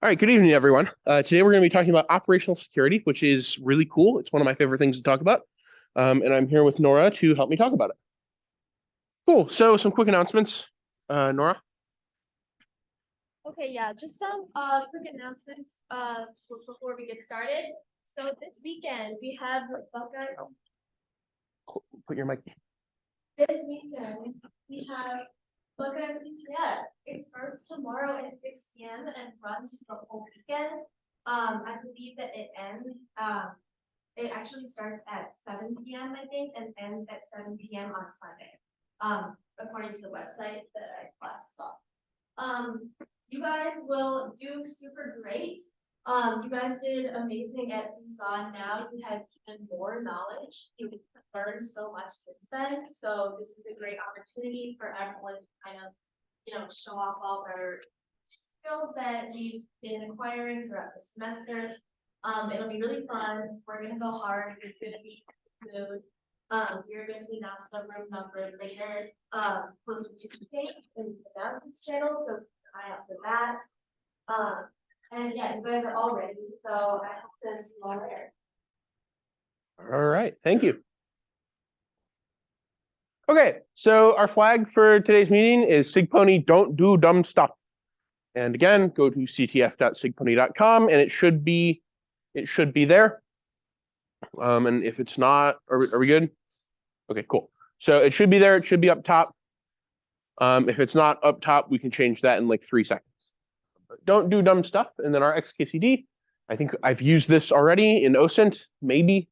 All right, good evening, everyone. Today we're going to be talking about operational security, which is really cool. It's one of my favorite things to talk about. And I'm here with Nora to help me talk about it. Cool. So some quick announcements. Nora? Okay, yeah, just some quick announcements before we get started. So this weekend we have Buckeyes. Put your mic. This weekend we have Buckeyes SHTF. It starts tomorrow at 6 p.m. and runs the whole weekend. I believe that it ends. It actually starts at 7 p.m. I think and ends at 7 p.m. on Sunday. According to the website that I last saw. You guys will do super great. You guys did amazing at Seesaw. Now you have even more knowledge. You learned so much since then. So this is a great opportunity for everyone to kind of, show off all their skills that we've been acquiring throughout the semester. It'll be really fun. We're gonna go hard. It's gonna be good. You're going to be announced the room number later, closer to the date in the announcements channel. So eye out for that. And yeah, you guys are all ready, so I hope to see you all later. All right, thank you. Okay, so our flag for today's meeting is SIGPwny, don't do dumb stuff. And again, go to ctf.sigpwny.com and it should be there. And if it's not, are we good? Okay, cool. So it should be there, it should be up top. If it's not up top, we can change that in like 3 seconds. But don't do dumb stuff. And then our XKCD, I think I've used this already in OSINT, maybe,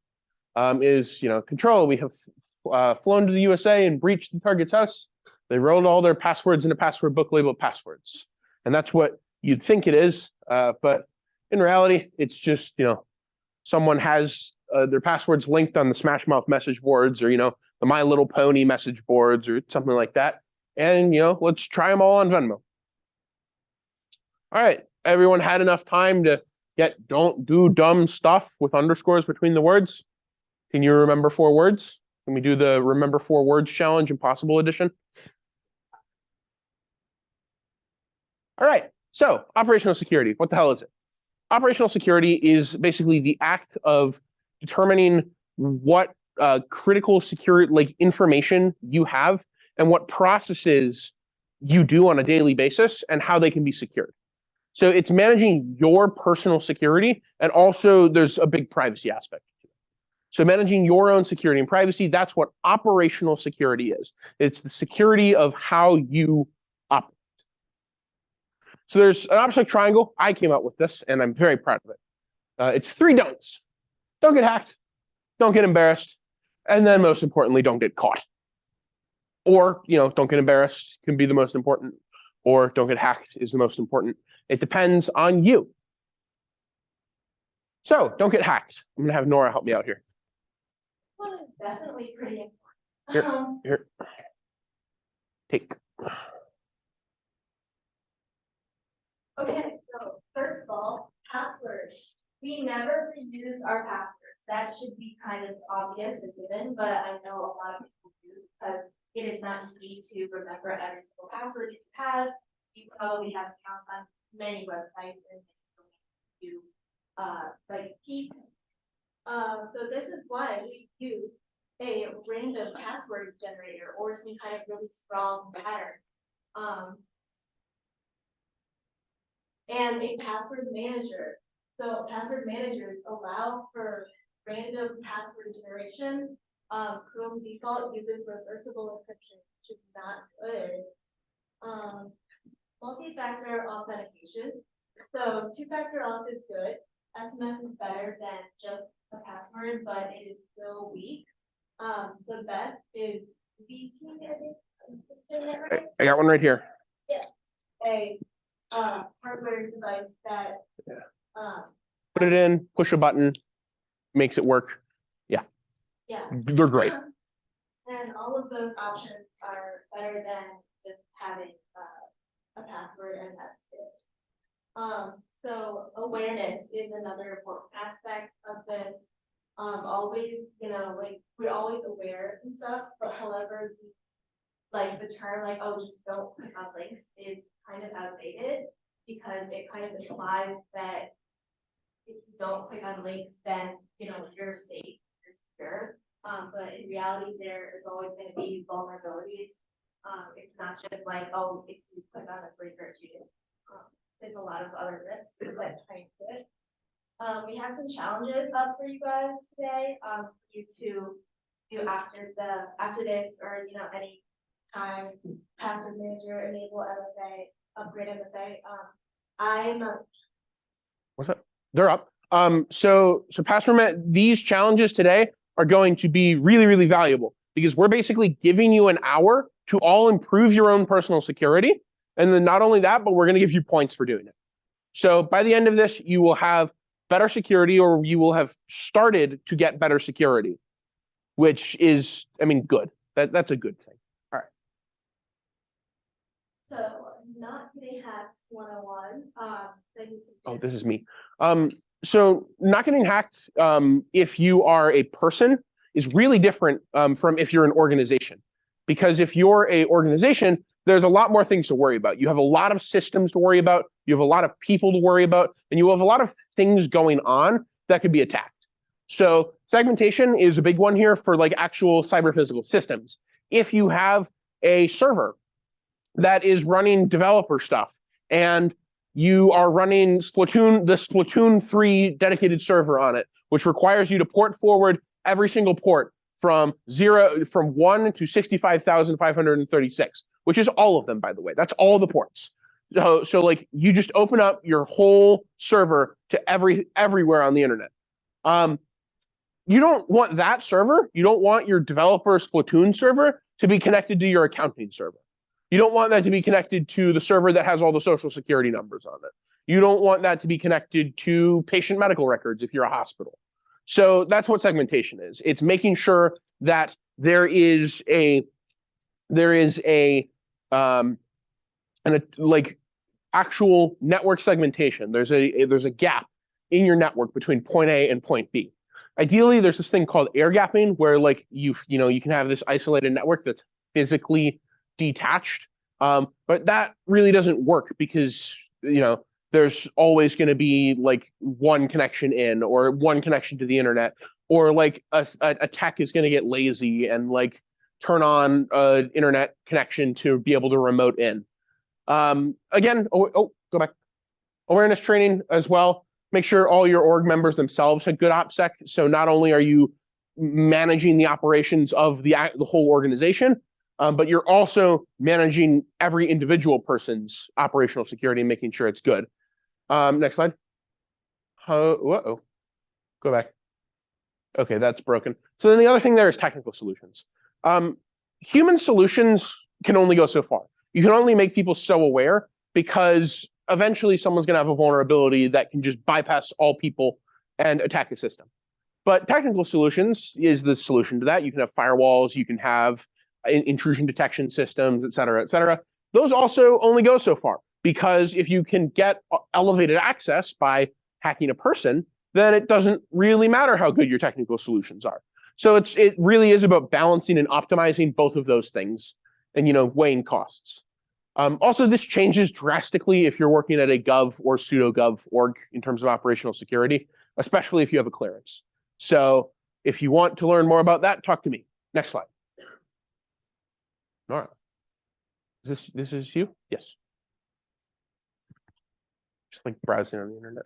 is, control. We have flown to the USA and breached the target's house. They wrote all their passwords in a password book labeled passwords. And that's what you'd think it is. But in reality, it's just, someone has their passwords linked on the Smash Mouth message boards or, the My Little Pony message boards or something like that. And, let's try them all on Venmo. All right, everyone had enough time to get don't do dumb stuff with underscores between the words? Can you remember 4 words? Can we do the remember 4 words challenge, Impossible Edition? All right, so operational security, what the hell is it? Operational security is basically the act of determining what critical security information you have and what processes you do on a daily basis and how they can be secured. So it's managing your personal security, and also there's a big privacy aspect to it. So managing your own security and privacy, that's what operational security is. It's the security of how you operate. So there's an opposite triangle. I came up with this, and I'm very proud of it. It's 3 don'ts. Don't get hacked, don't get embarrassed, and then most importantly, don't get caught. Or, don't get embarrassed can be the most important, or don't get hacked is the most important. It depends on you. So don't get hacked. I'm gonna have Nora help me out here. Well, it's definitely pretty important. Here. Take. Okay, so first of all, passwords. We never reuse our passwords. That should be kind of obvious and given, but I know a lot of people do because it is not easy to remember every single password you have. You probably have accounts on many websites and you keep. So this is why we use a random password generator or some kind of really strong pattern. And a password manager. So password managers allow for random password generation. Chrome default uses reversible encryption, which is not good. Multi-factor authentication. So 2-factor auth is good. SMS is better than just a password, but it is still weak. The best is VP, I think. Right? I got one right here. Yeah. A hardware device that put it in, push a button, makes it work. Yeah, they're great. And all of those options are better than just having a password and that's it. So awareness is another important aspect of this. Always, we're always aware and stuff, but however, the term oh, just don't click on links is kind of outdated. because it kind of implies that if you don't click on links, then, you're safe, you're secure. But in reality, there is always going to be vulnerabilities. It's not just like, oh, if you click on this link or you there's a lot of other risks that's trying to it. We have some challenges up for you guys today, for you to do after this, or any time password manager, enable MFA, upgrade MFA. What's up? They're up. So these challenges today are going to be really, really valuable because we're basically giving you an hour to all improve your own personal security. And then not only that, but we're going to give you points for doing it. So by the end of this, you will have better security, or you will have started to get better security, which is, good. That's a good thing. All right. So not getting hacked 101. Oh, this is me. So not getting hacked, if you are a person, is really different from if you're an organization. Because if you're an organization, there's a lot more things to worry about. You have a lot of systems to worry about. You have a lot of people to worry about, and you have a lot of things going on that could be attacked. So segmentation is a big one here for like actual cyber physical systems. If you have a server that is running developer stuff, and you are running the Splatoon 3 dedicated server on it, which requires you to port forward every single port from 1 to 65,536, which is all of them, by the way. That's all the ports. So like you just open up your whole server to everywhere on the internet. You don't want that server. You don't want your developer Splatoon server to be connected to your accounting server. You don't want that to be connected to the server that has all the social security numbers on it. You don't want that to be connected to patient medical records if you're a hospital. So that's what segmentation is. It's making sure that there is actual network segmentation. There's a gap in your network between point A and point B. Ideally, there's this thing called air gapping, where like you can have this isolated network that's physically detached, but that really doesn't work because there's always going to be like one connection in, or one connection to the internet, or like a tech is going to get lazy and like turn on an internet connection to be able to remote in. Again, go back. Awareness training as well. Make sure all your org members themselves have good OPSEC. So not only are you managing the operations of the whole organization, but you're also managing every individual person's operational security and making sure it's good. Next slide. Go back. Okay, that's broken. So then the other thing there is technical solutions. Human solutions can only go so far. You can only make people so aware, because eventually someone's going to have a vulnerability that can just bypass all people and attack a system. But technical solutions is the solution to that. You can have firewalls, you can have intrusion detection systems, et cetera, et cetera. Those also only go so far, because if you can get elevated access by hacking a person, then it doesn't really matter how good your technical solutions are. So it really is about balancing and optimizing both of those things and weighing costs. Also, this changes drastically if you're working at a gov or pseudo-gov org in terms of operational security, especially if you have a clearance. So if you want to learn more about that, talk to me. Next slide. Nora, this is you? Yes. Just like browsing on the internet.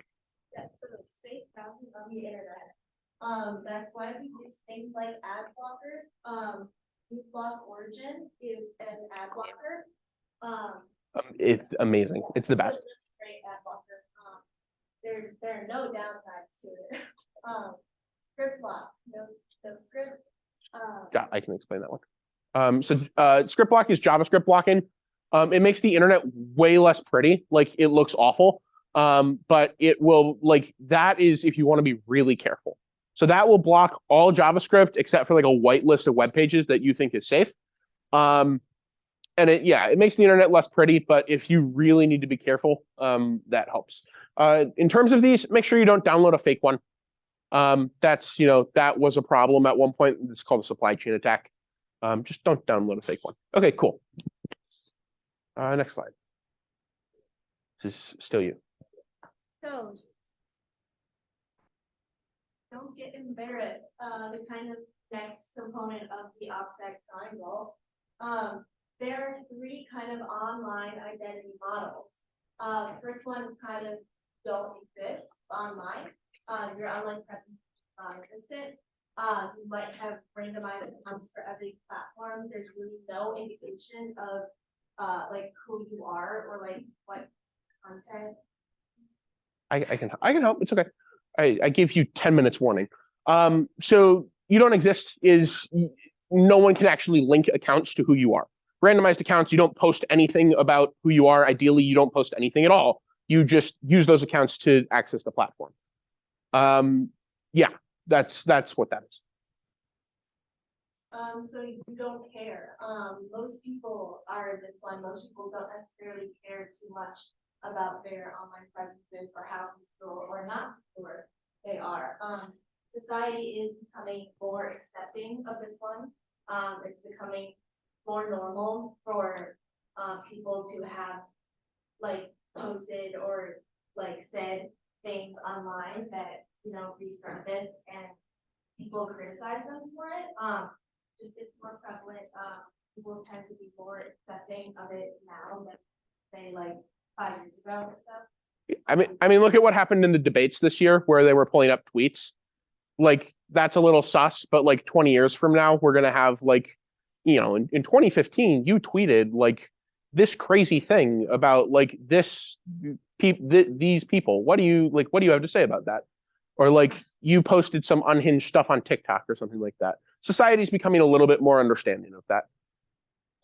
Yeah, so safe browsing on the internet. That's why we use things like ad blockers. Block Origin is an ad blocker. It's amazing. It's the best. It's a great ad blocker. There are no downsides to it. Script block, no scripts. I can explain that one. So script block is JavaScript blocking. It makes the internet way less pretty. Like, it looks awful. But it will, like, that is if you want to be really careful. So that will block all JavaScript except for like a white list of web pages that you think is safe. And it makes the internet less pretty, but if you really need to be careful, that helps. In terms of these, make sure you don't download a fake one. That was a problem at one point. It's called a supply chain attack. Just don't download a fake one. Okay, cool. Next slide. This is still you. So don't get embarrassed. The kind of next component of the OPSEC triangle. There are three kind of online identity models. First one kind of don't exist online. Your online presence is non-existent. You might have randomized accounts for every platform. There's really no indication of like who you are or like what content. I can help. It's okay. I gave you 10 minutes warning. So you don't exist is no one can actually link accounts to who you are. Randomized accounts, you don't post anything about who you are. Ideally, you don't post anything at all. You just use those accounts to access the platform. Yeah, that's what that is. So you don't care. Most people are this one. Most people don't necessarily care too much about their online presences or how secure or not secure they are. Society is becoming more accepting of this one. It's becoming more normal for people to have like posted or like said things online that resurface and people criticize them for it. Just it's more prevalent. People tend to be more accepting of it now than say like 5 years ago or so. I mean, look at what happened in the debates this year where they were pulling up tweets. Like that's a little sus, but like 20 years from now, we're gonna have like, in 2015, you tweeted like this crazy thing about like these people. What do you have to say about that? Or like you posted some unhinged stuff on TikTok or something like that. Society's becoming a little bit more understanding of that.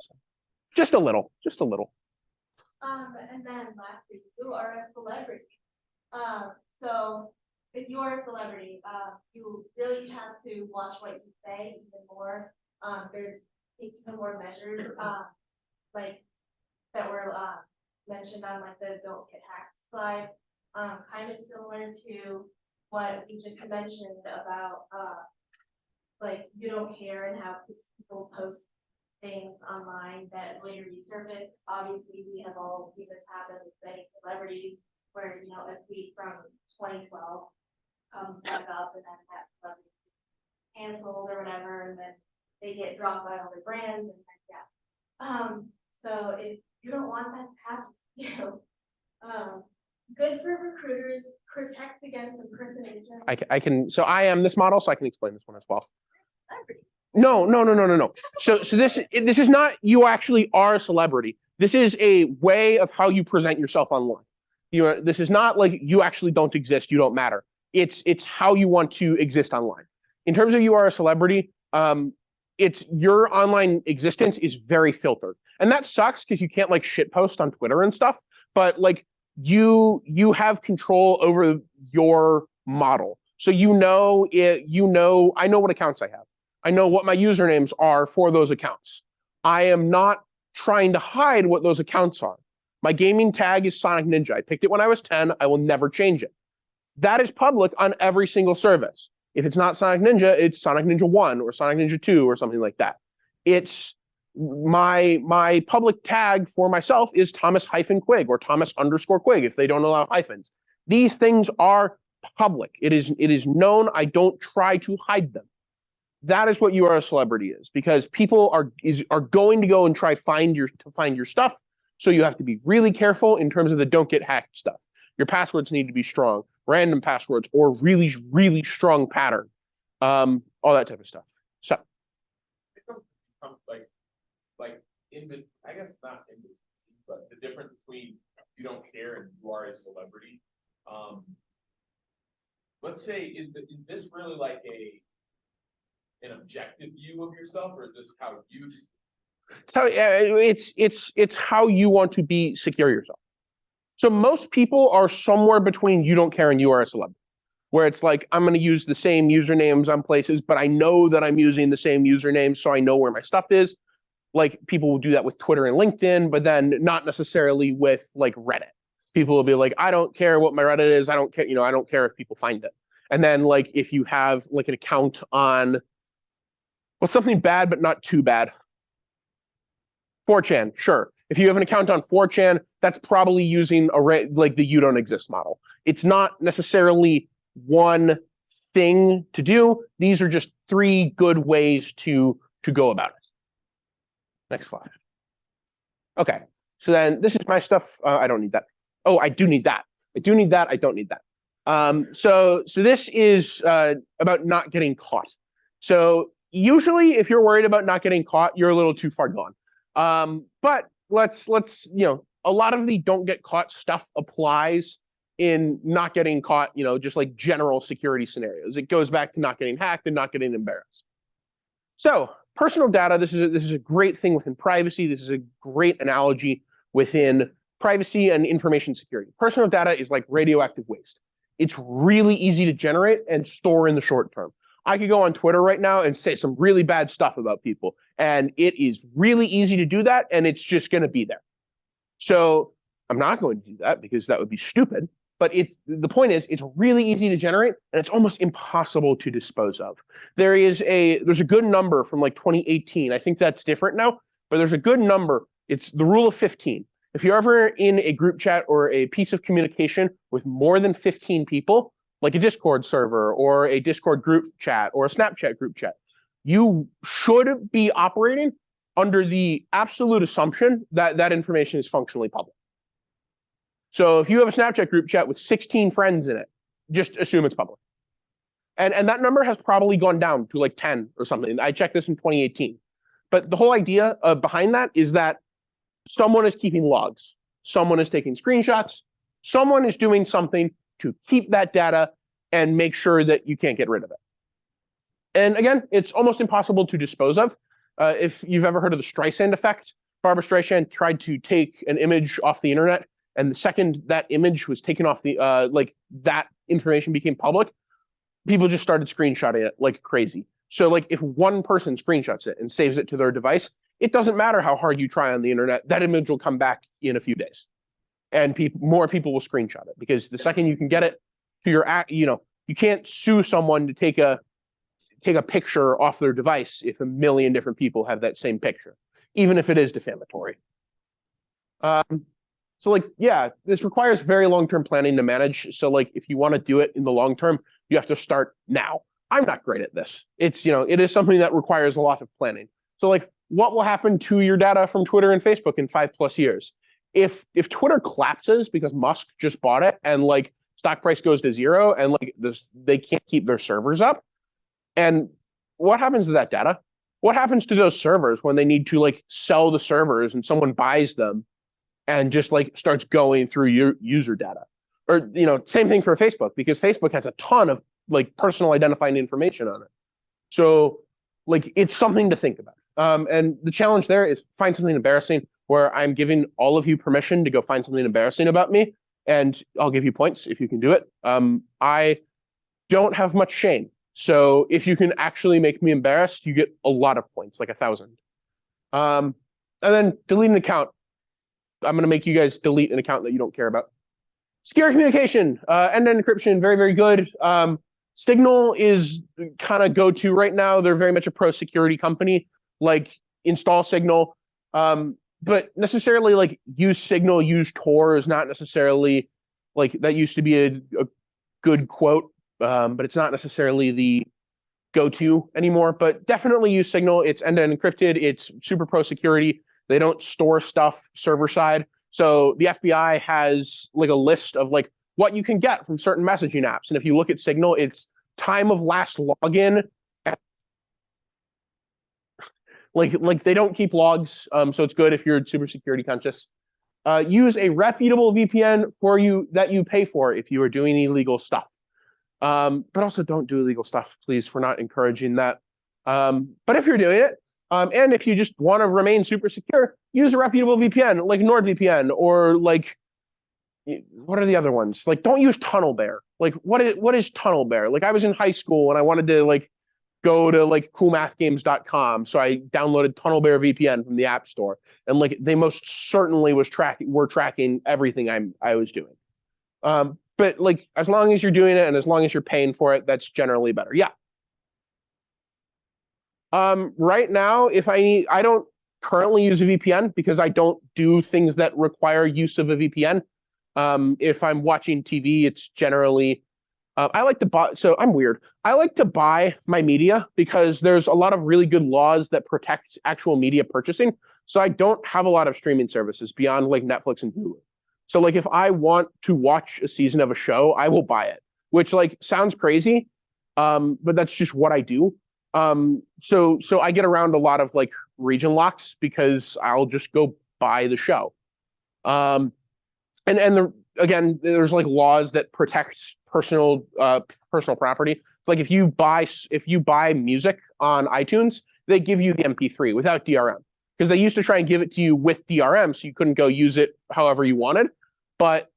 So, just a little. And then lastly, you are a celebrity. So if you are a celebrity, you really have to watch what you say even more. There's even more measures, like that were mentioned on like the don't get hacked slide, kind of similar to what we just mentioned about like you don't care and how people post things online that later resurface. Obviously, we have all seen this happen with many celebrities where a tweet from 2012 comes back up and then that celebrity is canceled or whatever, and then they get dropped by other brands and yeah. So if you don't want that to happen to you, good for recruiters, protect against impersonation. I can. So I am this model, so I can explain this one as well. No. So this is not you actually are a celebrity. This is a way of how you present yourself online. This is not like you actually don't exist, you don't matter. It's how you want to exist online. In terms of you are a celebrity, it's your online existence is very filtered. And that sucks because you can't like shitpost on Twitter and stuff, but like you have control over your model. So I know what accounts I have. I know what my usernames are for those accounts. I am not trying to hide what those accounts are. My gaming tag is Sonic Ninja. I picked it when I was 10. I will never change it. That is public on every single service. If it's not Sonic Ninja, it's Sonic Ninja 1 or Sonic Ninja 2 or something like that. It's my public tag for myself is Thomas-Quig or Thomas_Quig if they don't allow hyphens. These things are public. It is known. I don't try to hide them. That is what you are a celebrity is, because people are going to go and try to find your stuff. So you have to be really careful in terms of the don't get hacked stuff. Your passwords need to be strong, random passwords, or really, really strong pattern, all that type of stuff. So, I guess not in between, but the difference between you don't care and you are a celebrity. Let's say, is this really like an objective view of yourself, or is this how you see it? So it's how you want to be secure yourself. So most people are somewhere between you don't care and you are a celebrity, where it's like I'm going to use the same usernames on places, but I know that I'm using the same usernames, so I know where my stuff is. Like people will do that with Twitter and LinkedIn, but then not necessarily with like Reddit. People will be like, I don't care what my Reddit is. I don't care, I don't care if people find it. And then like if you have like an account on what's something bad but not too bad. 4chan, sure. If you have an account on 4chan, that's probably using like the you don't exist model. It's not necessarily one thing to do. These are just 3 good ways to go about it. Next slide. Okay, so then this is my stuff. I don't need that. Oh, I do need that. I do need that. I don't need that. So this is about not getting caught. So usually, if you're worried about not getting caught, you're a little too far gone. But let's a lot of the don't get caught stuff applies in not getting caught, just like general security scenarios. It goes back to not getting hacked and not getting embarrassed. So personal data, this is a great thing within privacy. This is a great analogy within privacy and information security. Personal data is like radioactive waste. It's really easy to generate and store in the short term. I could go on Twitter right now and say some really bad stuff about people, and it is really easy to do that, and it's just going to be there. So I'm not going to do that because that would be stupid. But the point is, it's really easy to generate, and it's almost impossible to dispose of. There's a good number from like 2018. I think that's different now, but there's a good number. It's the rule of 15. If you're ever in a group chat or a piece of communication with more than 15 people, like a Discord server or a Discord group chat or a Snapchat group chat, you should be operating under the absolute assumption that that information is functionally public. So if you have a Snapchat group chat with 16 friends in it, just assume it's public. And that number has probably gone down to like 10 or something. I checked this in 2018. But the whole idea behind that is that someone is keeping logs. Someone is taking screenshots. Someone is doing something to keep that data and make sure that you can't get rid of it. And again, it's almost impossible to dispose of. If you've ever heard of the Streisand effect, Barbara Streisand tried to take an image off the internet, and the second that image was taken off the, that information became public, people just started screenshotting it like crazy. So like if one person screenshots it and saves it to their device, it doesn't matter how hard you try on the internet, that image will come back in a few days. And more people will screenshot it, because the second you can get it to your, you can't sue someone to take a picture off their device if a million different people have that same picture, even if it is defamatory. So like, yeah, this requires very long-term planning to manage. So like, if you want to do it in the long term, you have to start now. I'm not great at this. It's, it is something that requires a lot of planning. So like, what will happen to your data from Twitter and Facebook in 5+ years? If Twitter collapses because Musk just bought it and like stock price goes to 0 and like they can't keep their servers up, and what happens to that data? What happens to those servers when they need to like sell the servers and someone buys them and just like starts going through your user data? Or, same thing for Facebook, because Facebook has a ton of like personal identifying information on it. So like, it's something to think about. And the challenge there is find something embarrassing where I'm giving all of you permission to go find something embarrassing about me, and I'll give you points if you can do it. I don't have much shame. So if you can actually make me embarrassed, you get a lot of points, like 1,000. And then delete an account. I'm going to make you guys delete an account that you don't care about. Secure communication, end-to-end encryption, very, very good. Signal is kind of go-to right now. They're very much a pro-security company. Like, install Signal. But necessarily, like, use Signal, use Tor is not necessarily, like, that used to be a good quote, but it's not necessarily the go-to anymore. But definitely use Signal. It's end-to-end encrypted. It's super pro-security. They don't store stuff server-side. So the FBI has, like, a list of, like, what you can get from certain messaging apps. And if you look at Signal, it's time of last login. Like they don't keep logs, so it's good if you're super security conscious. Use a reputable VPN that you pay for if you are doing illegal stuff. But also don't do illegal stuff, please. We're not encouraging that. But if you're doing it, and if you just want to remain super secure, use a reputable VPN, like NordVPN, or like, what are the other ones? Like, don't use TunnelBear. Like, what is TunnelBear? Like, I was in high school and I wanted to like go to like coolmathgames.com, so I downloaded TunnelBear VPN from the App Store, and like they most certainly were tracking everything I was doing. But like, as long as you're doing it and as long as you're paying for it, that's generally better. Yeah. Right now, if I don't currently use a VPN because I don't do things that require use of a VPN. If I'm watching TV, it's generally I like to buy. So I'm weird. I like to buy my media because there's a lot of really good laws that protect actual media purchasing. So I don't have a lot of streaming services beyond like Netflix and Hulu. So like if I want to watch a season of a show, I will buy it, which like sounds crazy, but that's just what I do. So I get around a lot of like region locks because I'll just go buy the show. Again, there's like laws that protect personal property. It's like if you buy music on iTunes, they give you the MP3 without DRM because they used to try and give it to you with DRM, so you couldn't go use it however you wanted. But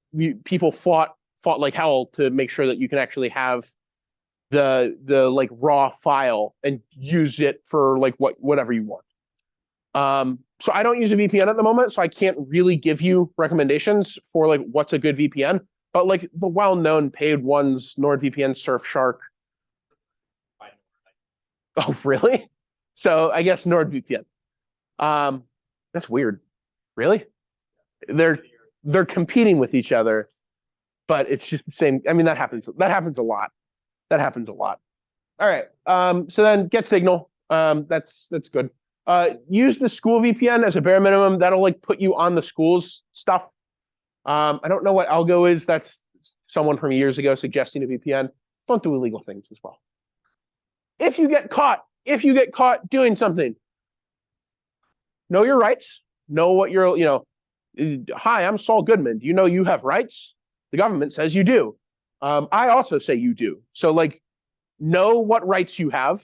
people fought like hell to make sure that you can actually have the like raw file and use it for like whatever you want. So I don't use a VPN at the moment, so I can't really give you recommendations for like what's a good VPN. But like the well-known paid ones, NordVPN, Surfshark. Oh, really? So I guess NordVPN. That's weird. Really? They're competing with each other, but it's just the same. I mean, that happens a lot. That happens a lot. All right. So then get Signal. That's good. Use the school VPN as a bare minimum. That'll like put you on the school's stuff. I don't know what algo is. That's someone from years ago suggesting a VPN. Don't do illegal things as well. If you get caught doing something, know your rights. Know what you're, hi, I'm Saul Goodman. Do you know you have rights? The government says you do. I also say you do. So like, know what rights you have.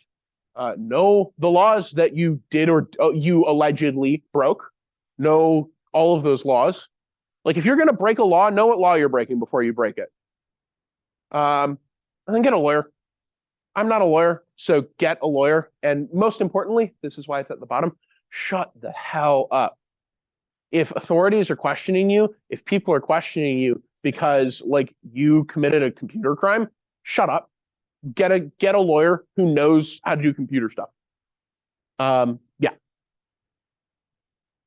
Know the laws that you did or you allegedly broke. Know all of those laws. Like if you're going to break a law, know what law you're breaking before you break it. And then get a lawyer. I'm not a lawyer, so get a lawyer. And most importantly, this is why it's at the bottom, shut the hell up. If authorities are questioning you, if people are questioning you because like you committed a computer crime, shut up. Get a lawyer who knows how to do computer stuff. Yeah.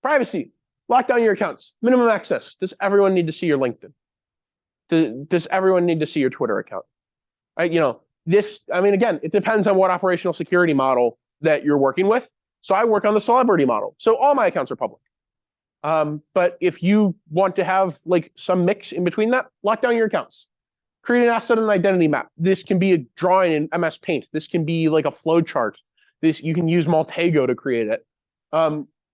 Privacy. Lock down your accounts. Minimum access. Does everyone need to see your LinkedIn? Does everyone need to see your Twitter account? I mean, again, it depends on what operational security model that you're working with. So I work on the celebrity model. So all my accounts are public. But if you want to have like some mix in between that, lock down your accounts. Create an asset and identity map. This can be a drawing in MS Paint. This can be like a flow chart. You can use Maltego to create it.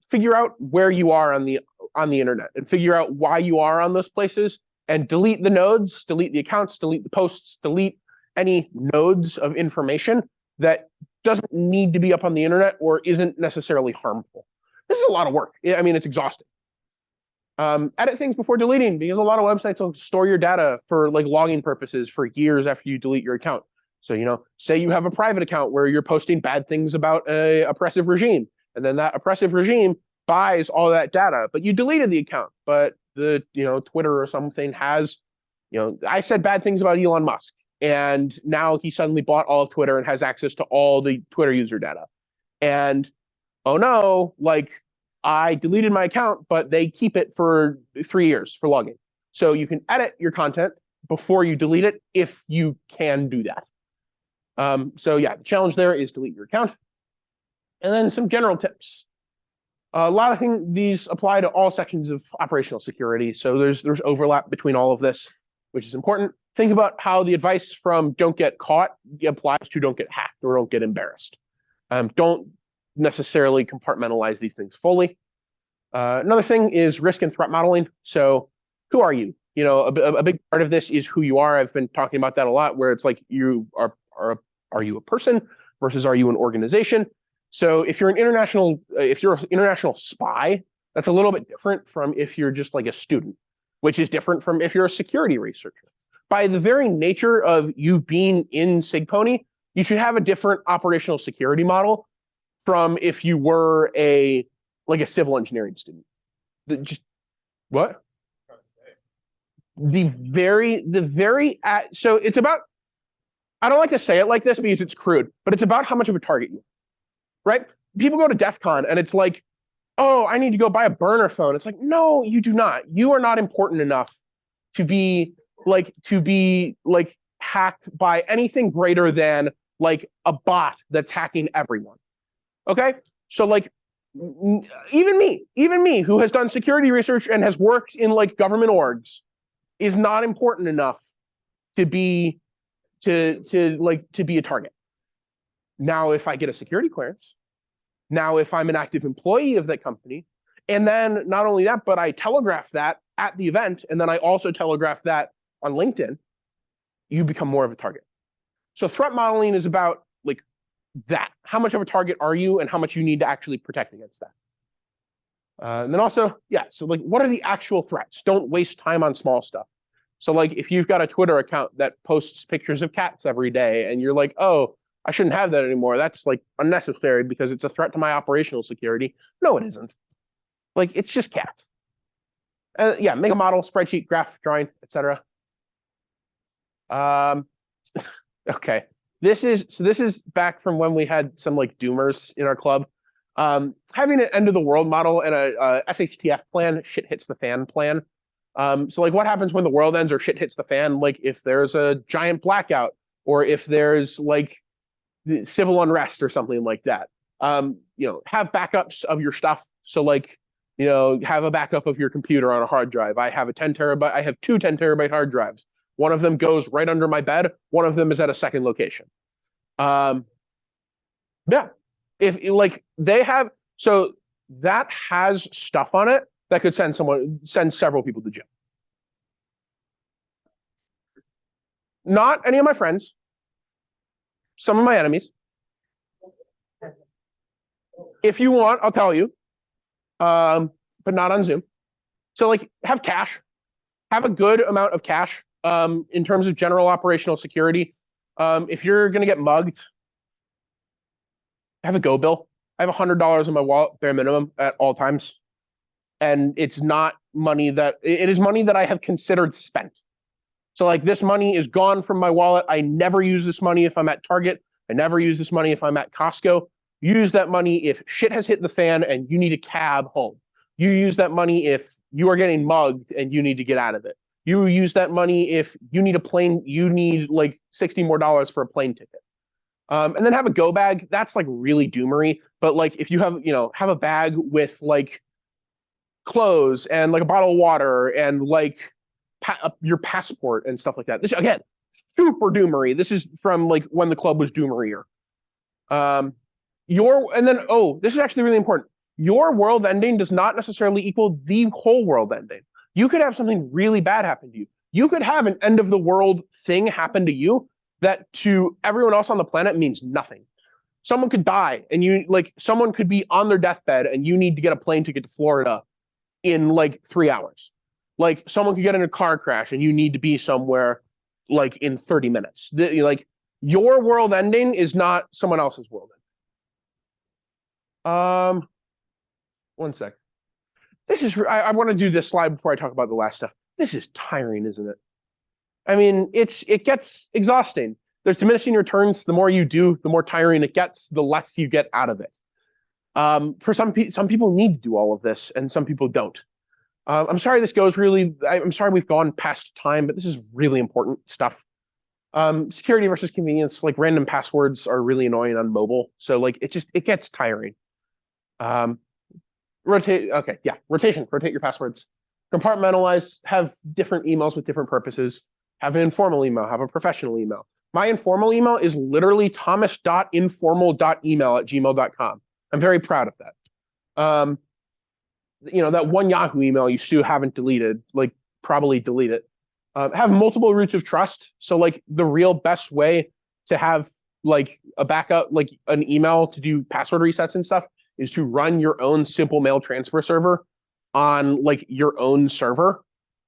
Figure out where you are on the internet and figure out why you are on those places and delete the nodes, delete the accounts, delete the posts, delete any nodes of information that doesn't need to be up on the internet or isn't necessarily harmful. This is a lot of work. I mean, it's exhausting. Edit things before deleting because a lot of websites will store your data for like logging purposes for years after you delete your account. So, say you have a private account where you're posting bad things about a oppressive regime, and then that oppressive regime buys all that data, but you deleted the account, but the, Twitter or something has, I said bad things about Elon Musk, and now he suddenly bought all of Twitter and has access to all the Twitter user data. And, oh no, like, I deleted my account, but they keep it for 3 years for logging. So you can edit your content before you delete it if you can do that. So yeah, the challenge there is delete your account. And then some general tips. A lot of these apply to all sections of operational security. So there's overlap between all of this, which is important. Think about how the advice from don't get caught applies to don't get hacked or don't get embarrassed. Don't necessarily compartmentalize these things fully. Another thing is risk and threat modeling. So who are you? A big part of this is who you are. I've been talking about that a lot, where it's like you are you a person versus are you an organization? So if you're an international spy, that's a little bit different from if you're just like a student, which is different from if you're a security researcher. By the very nature of you being in SIGPwny, you should have a different operational security model from if you were a civil engineering student. What? So it's about, I don't like to say it like this because it's crude, but it's about how much of a target you are, right? People go to DEF CON and it's like, oh, I need to go buy a burner phone. It's like, no, you do not. You are not important enough to be like hacked by anything greater than like a bot that's hacking everyone. Okay? So like even me who has done security research and has worked in like government orgs is not important enough to be to be a target. Now if I get a security clearance, now if I'm an active employee of that company, and then not only that, but I telegraph that at the event, and then I also telegraph that on LinkedIn, you become more of a target. So threat modeling is about like that. How much of a target are you, and how much you need to actually protect against that. And then also, yeah, so like what are the actual threats? Don't waste time on small stuff. So like if you've got a Twitter account that posts pictures of cats every day and you're like, oh, I shouldn't have that anymore. That's like unnecessary because it's a threat to my operational security. No, it isn't. Like it's just cats. Yeah, make a model, spreadsheet, graph, drawing, etc. Okay. This is back from when we had some like doomers in our club. Having an end of the world model and a SHTF plan, shit hits the fan plan. So like what happens when the world ends or shit hits the fan? Like if there's a giant blackout or if there's like civil unrest or something like that. Have backups of your stuff. So like, have a backup of your computer on a hard drive. I have 2 10 terabyte hard drives. One of them goes right under my bed. One of them is at a second location. Yeah. If like they have, so that has stuff on it that could send several people to jail. Not any of my friends. Some of my enemies. If you want, I'll tell you. But not on Zoom. So like have cash. Have a good amount of cash in terms of general operational security. If you're gonna get mugged, have a go bill. I have $100 in my wallet, bare minimum, at all times. And it's not money it is money that I have considered spent. So like this money is gone from my wallet. I never use this money if I'm at Target. I never use this money if I'm at Costco. Use that money if shit has hit the fan and you need a cab home. You use that money if you are getting mugged and you need to get out of it. You use that money if you need like $60 more for a plane ticket. And then have a go bag. That's like really doomery. But like if you have a bag with like clothes and like a bottle of water and like your passport and stuff like that. This again, super doomery. This is from like when the club was doomerier. This is actually really important. Your world ending does not necessarily equal the whole world ending. You could have something really bad happen to you. You could have an end of the world thing happen to you that to everyone else on the planet means nothing. Someone could die and someone could be on their deathbed and you need to get a plane ticket to Florida in like 3 hours. Like someone could get in a car crash and you need to be somewhere like in 30 minutes. Like your world ending is not someone else's world ending. One sec. I want to do this slide before I talk about the last stuff. This is tiring, isn't it? I mean, it gets exhausting. There's diminishing returns. The more you do, the more tiring it gets, the less you get out of it. For some people need to do all of this and some people don't. I'm sorry I'm sorry we've gone past time, but this is really important stuff. Security versus convenience, like random passwords are really annoying on mobile. So like it gets tiring. Rotate your passwords. Compartmentalize, have different emails with different purposes. Have an informal email, have a professional email. My informal email is literally thomas.informal.email@gmail.com. I'm very proud of that. That one Yahoo email you still haven't deleted, like probably delete it. Have multiple roots of trust. So like the real best way to have like a backup, like an email to do password resets and stuff is to run your own simple mail transfer server on like your own server.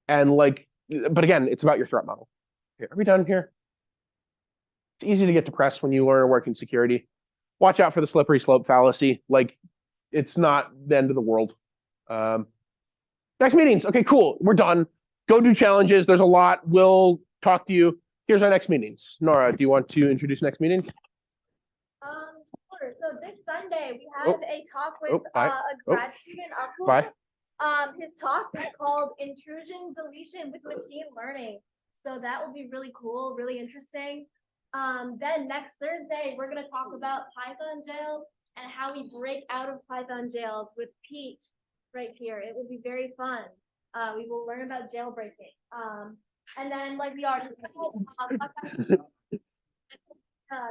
And like, but again, it's about your threat model. Okay, are we done here? It's easy to get depressed when you learn to work in security. Watch out for the slippery slope fallacy. Like it's not the end of the world. Next meetings. Okay, cool. We're done. Go do challenges. There's a lot. We'll talk to you. Here's our next meetings. Nora, do you want to introduce next meetings? Sure. So this Sunday, we have a talk with bye. a grad student of Bye. his talk is called Intrusion Deletion with Machine Learning. So that will be really cool, really interesting. Then next Thursday, we're gonna talk about Python jails and how we break out of Python jails with Pete right here. It will be very fun. We will learn about jailbreaking. And then like we already said,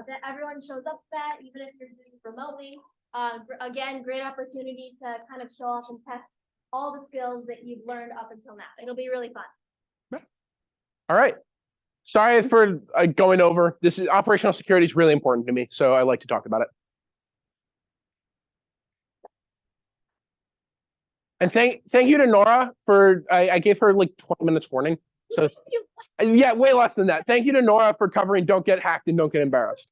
that everyone shows up for that, even if you're doing it remotely. Again, great opportunity to kind of show off and test all the skills that you've learned up until now. It'll be really fun. All right. Sorry for going over. This is operational security is really important to me, so I like to talk about it. And thank you to Nora for I gave her like 20 minutes warning. So yeah, way less than that. Thank you to Nora for covering Don't Get Hacked and Don't Get Embarrassed.